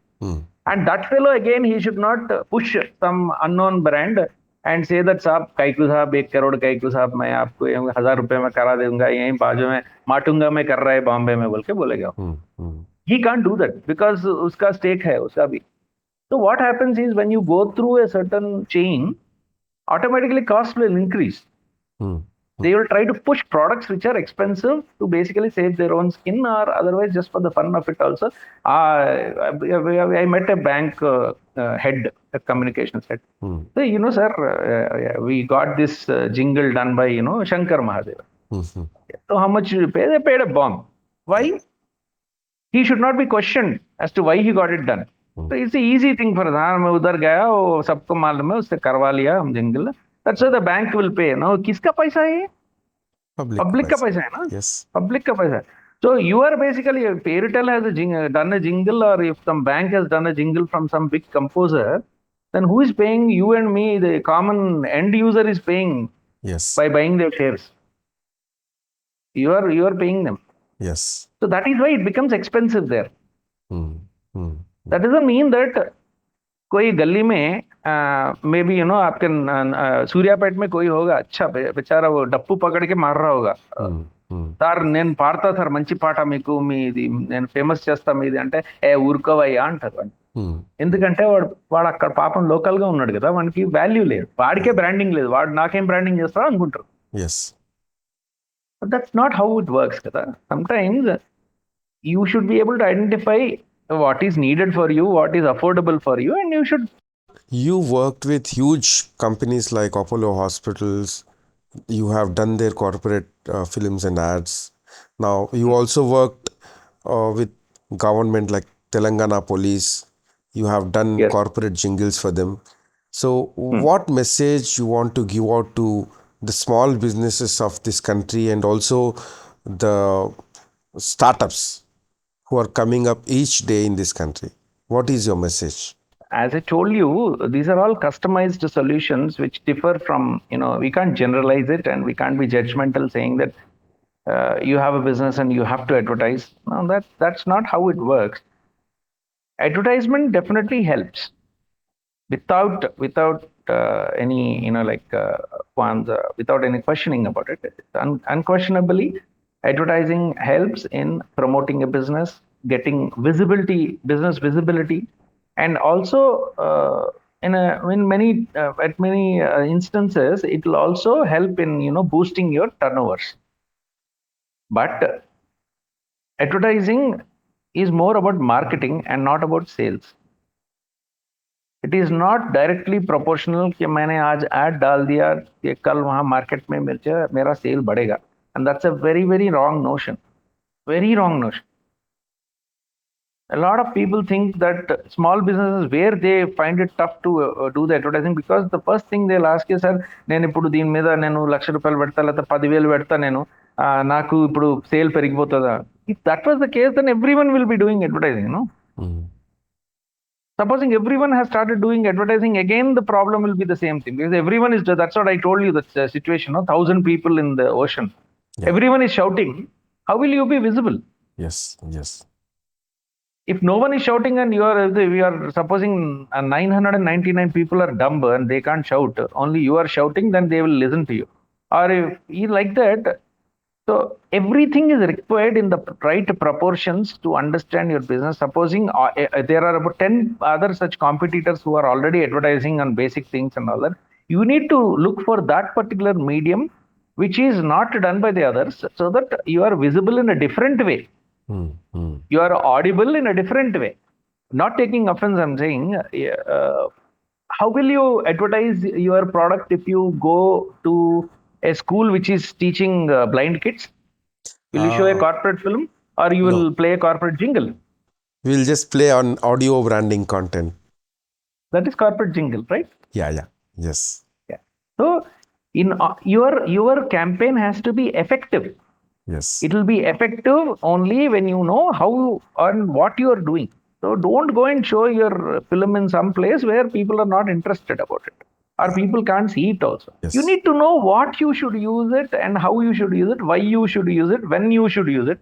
And that fellow, again, he should not push some unknown brand and say that साहब काइकू साहब 1 करोड़ काइकू साहब मैं आपको 1,000 रुपए में करा दूंगा, यहीं बाजू में माटुंगा में कर रहा है बॉम्बे में बोल के बोलेगा. He can't do that because उसका stake है उसका भी. So what happens is, when you go through a certain chain, automatically cost will increase. They will try to push products which are expensive to basically save their own skin, or otherwise just for the fun of it also. I met a bank head, a communications head. So, sir, we got this jingle done by, Shankar Mahadeva. So how much did you pay? They paid a bomb. Why? He should not be questioned as to why he got it done. So it's an easy thing for us. मैं उधर गया, वो सबको मालूम है, उससे करवा लिया हम jingle. That's why the bank will pay. Now, किसका पैसा है? Public पब्लिक का पैसा. पैसा है ना, Yes. पब्लिक का पैसा है. So you are basically, if Airtel has done a jingle, or if some bank has done a jingle from some big composer, then who is paying? You and me, the common end user, is paying Yes. by buying their shares. You are paying them. Yes. So that is why it becomes expensive there. Hmm. Hmm. That doesn't mean that कोई गली में may be आपके सूर्यापेट में कोई होगा, अच्छा बेचारा वो डप्पू पकड़ के मार रहा होगा. Hmm. Hmm. సార్ నేను పాడతా సార్, మంచి పాట, మీకు మీది నేను ఫేమస్ చేస్తా మీది అంటే, ఏ ఊరుకోవయ్యా అంటారు వాడిని. Hmm. ఎందుకంటే వాడు వాడు అక్కడ పాపం లోకల్ గా ఉన్నాడు కదా, వానికి వాల్యూ లేదు, వాడికే బ్రాండింగ్ లేదు, వాడు నాకేం బ్రాండింగ్ చేస్తాడు అనుకుంటారు. Yes. But that's not how it works కదా. Sometimes you should be able to identify what is needed for you, what is affordable for you, and you should. You worked with huge companies like Apollo Hospitals. You have done their corporate films and ads. Now, you also worked with government like Telangana Police. You have done Yes. corporate jingles for them. So, Hmm. what message you want to give out to the small businesses of this country and also the startups who are coming up each day in this country? What is your message? As I told you, these are all customized solutions which differ from, we can't generalize it, and we can't be judgmental saying that you have a business and you have to advertise. No, that's not how it works. Advertisement definitely helps without any, without any questioning about it. Unquestionably, advertising helps in promoting a business, getting visibility, business visibility, and also in many at many instances, it will also help in boosting your turnovers. But advertising is more about marketing and not about sales. It is not directly proportional कि मैंने आज add डाल दिया कि कल वहां market में मेरा सेल बढ़ेगा. And that's a very very wrong notion, very wrong notion. A lot of people think that small businesses, where they find it tough to do the advertising, because the first thing they'll ask is, sir నేను ఇప్పుడు దీని మీద నేను ₹1,00,000 పెడతా, లేకపోతే 10,000 పెడతా, నేను నాకు ఇప్పుడు sale పెరిగిపోతుందా? If that was the case, then everyone will be doing advertising, no? Mm. Supposing everyone has started doing advertising, again the problem will be the same thing, because everyone is, that's what I told you, the situation, no? 1,000 people in the ocean, Yeah. everyone is shouting, how will you be visible? Yes. Yes. If no one is shouting, and we are supposing 999 people are dumb and they can't shout, only you are shouting, then they will listen to you. Or if you like that, so everything is required in the right proportions to understand your business. Supposing there are about 10 other such competitors who are already advertising on basic things and all that, you need to look for that particular medium which is not done by the others, so that you are visible in a different way. Mm. Mm. You are audible in a different way. Not taking offense, I'm saying, how will you advertise your product if you go to a school which is teaching blind kids? Will you show a corporate film, or you will No. play a corporate jingle? We'll just play on audio branding content. That is corporate jingle, right? Yeah. Yeah. Yes. Yeah. So in your campaign has to be effective. Yes. It will be effective only when you know how and what you are doing. So don't go and show your film in some place where people are not interested about it, or people can't see it also. Yes. You need to know what you should use it, and how you should use it, why you should use it, when you should use it,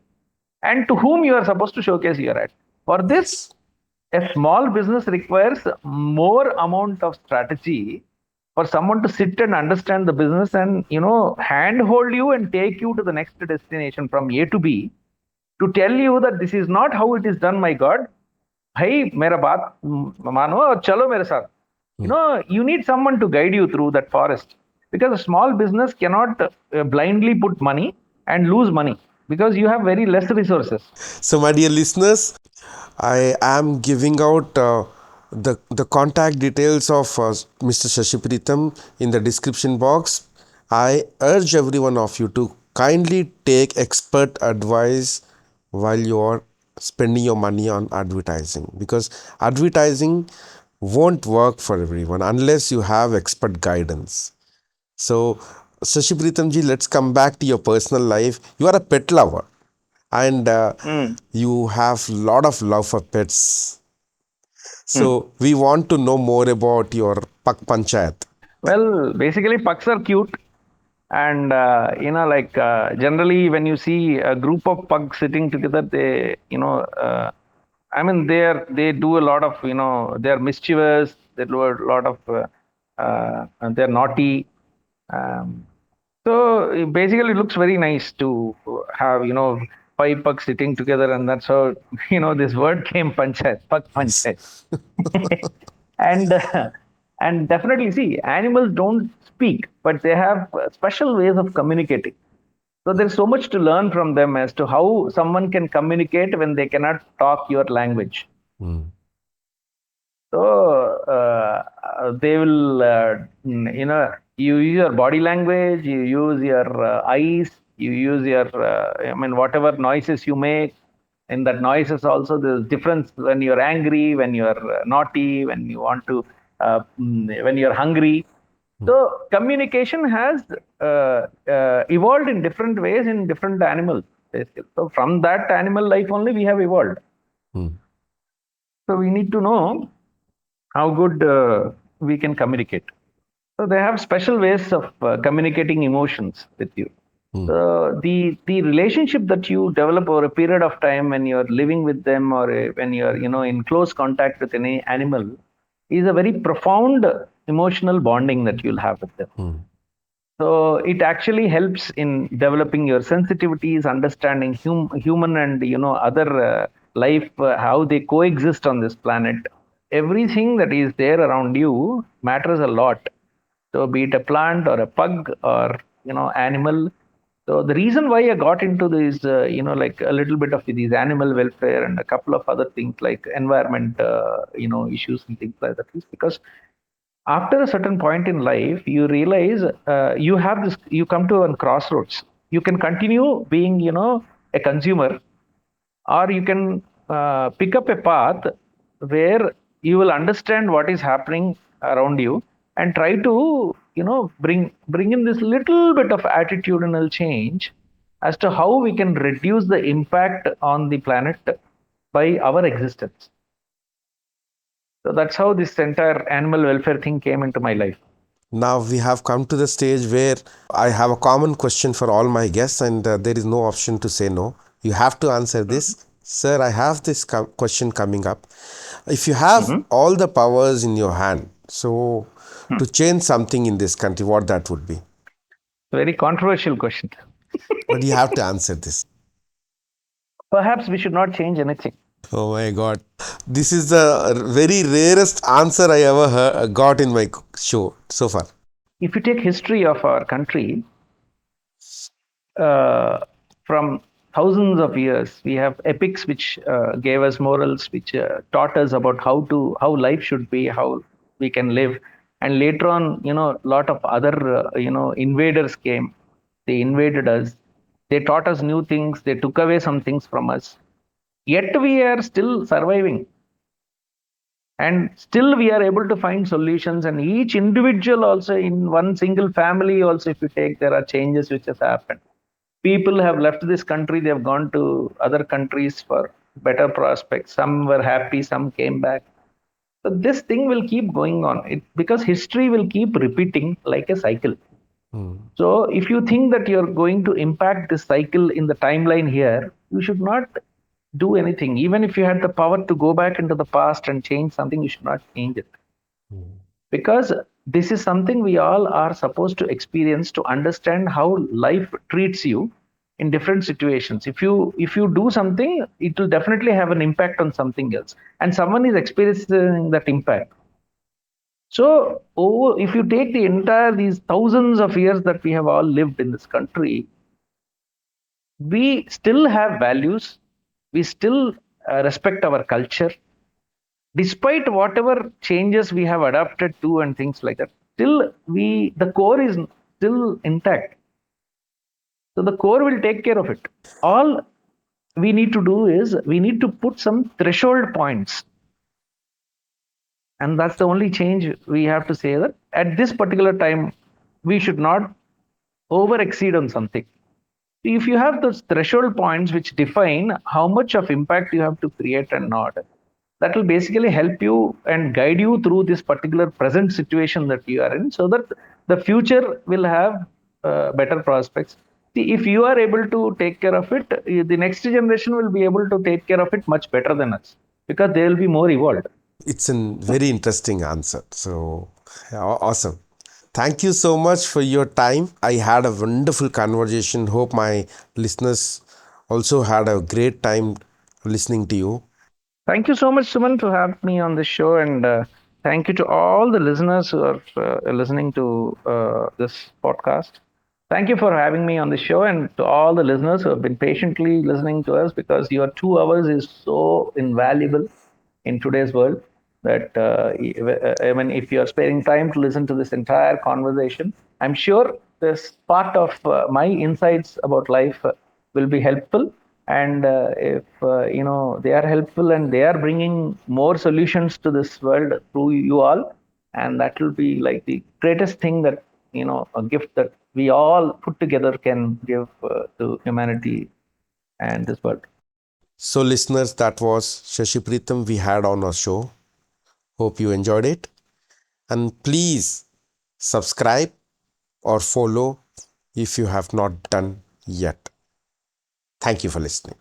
and to whom you are supposed to showcase your ad. For this, a small business requires more amount of strategy for someone to sit and understand the business, and handhold you and take you to the next destination from A to B, to tell you that this is not how it is done, my God. Hey, mera baat mano aur chalo mere saath. You need someone to guide you through that forest, because a small business cannot blindly put money and lose money, because you have very less resources. So, my dear listeners, I am giving out the contact details of Mr. Shashi Preetam in the description box. I urge every one of you to kindly take expert advice while you are spending your money on advertising, because advertising won't work for everyone unless you have expert guidance. So, Shashi Preetam ji, let's come back to your personal life. You are a pet lover, and Mm. you have lot of love for pets. Mm. So we want to know more about your Pak Panchayat. Well, basically, pucks are cute. And generally, when you see a group of pugs sitting together, I mean, they do a lot of, they're mischievous. They do a lot of, and they're naughty. Um, so it basically, looks very nice to have, five pugs sitting together, and that's how this word came, panchayat, pug Yes. panchayat. and and definitely, see, animals don't speak, but they have special ways of communicating. So there's so much to learn from them as to how someone can communicate when they cannot talk your language. Mm, So they will, you use your body language, you use your eyes, you use your, I mean, whatever noises you make. In that noises also, there's difference when you're angry, when you're naughty, when you want to, when you're hungry. mm, So communication has evolved in different ways in different animals. Basically. So from that animal life only we have evolved. mm, So we need to know how good we can communicate. So they have special ways of communicating emotions with you. mm, So the relationship that you develop over a period of time when you're living with them, or when you're in close contact with any animal, is a very profound emotional bonding that you'll have with them. mm. So it actually helps in developing your sensitivities, understanding human and other life, how they coexist on this planet. Everything that is there around you matters a lot. So be it a plant or a pug or animal. So the reason why I got into this, like a little bit of these animal welfare and a couple of other things like environment, issues and things like that, is because after a certain point in life you realize you come to a crossroads. You can continue being a consumer, or you can pick up a path where you will understand what is happening around you and try to bring in this little bit of attitudinal change as to how we can reduce the impact on the planet by our existence. So that's how this entire animal welfare thing came into my life. Now we have come to the stage where I have a common question for all my guests, and there is no option to say no. You have to answer this. Sir, I have this question coming up. If you have Mhm. all the powers in your hand, so to change something in this country, what that would be? Very controversial question. But you have to answer this. Perhaps we should not change anything. Oh my God. This is the very rarest answer I ever got in my show so far. If you take history of our country, uh, from thousands of years, we have epics which gave us morals, which taught us about how life should be, how we can live. And later on, a lot of other invaders came. They invaded us. They taught us new things. They took away some things from us. Yet we are still surviving, and still we are able to find solutions. And each individual also, in one single family also, if you take, there are changes which has happened. People have left this country, they have gone to other countries for better prospects. Some were happy, some came back. So this thing will keep going on, because history will keep repeating like a cycle. Hmm. So if you think that you're going to impact this cycle in the timeline here, you should not do anything. Even if you had the power to go back into the past and change something, you should not change it. Because this is something we all are supposed to experience to understand how life treats you in different situations. If you do something, it will definitely have an impact on something else, and someone is experiencing that impact. So, if you take the entire these thousands of years that we have all lived in this country, we still have values. We still respect our culture, despite whatever changes we have adapted to and things like that. Still, the core is still intact. So the core will take care of it. All we need to do is we need to put some threshold points, and that's the only change we have to say, that at this particular time we should not over exceed on something. If you have those threshold points which define how much of impact you have to create and not, that will basically help you and guide you through this particular present situation that you are in, so that the future will have better prospects. See, if you are able to take care of it, the next generation will be able to take care of it much better than us, because they will be more evolved. It's a very interesting answer. So awesome. Thank you so much for your time. I had a wonderful conversation. Hope my listeners also had a great time listening to you. Thank you so much, Suman, to have me on this show, and thank you to all the listeners who are listening to this podcast. Thank you for having me on the show, and to all the listeners who have been patiently listening to us, because your 2 hours is so invaluable in today's world that I mean, if you are sparing time to listen to this entire conversation, I'm sure this part of my insights about life will be helpful. And if they are helpful and they are bringing more solutions to this world through you all, and that will be like the greatest thing that, a gift that we all put together can give to humanity and this world. So, listeners, that was Shashi Preetam we had on our show. Hope you enjoyed it. And please subscribe or follow if you have not done yet. Thank you for listening.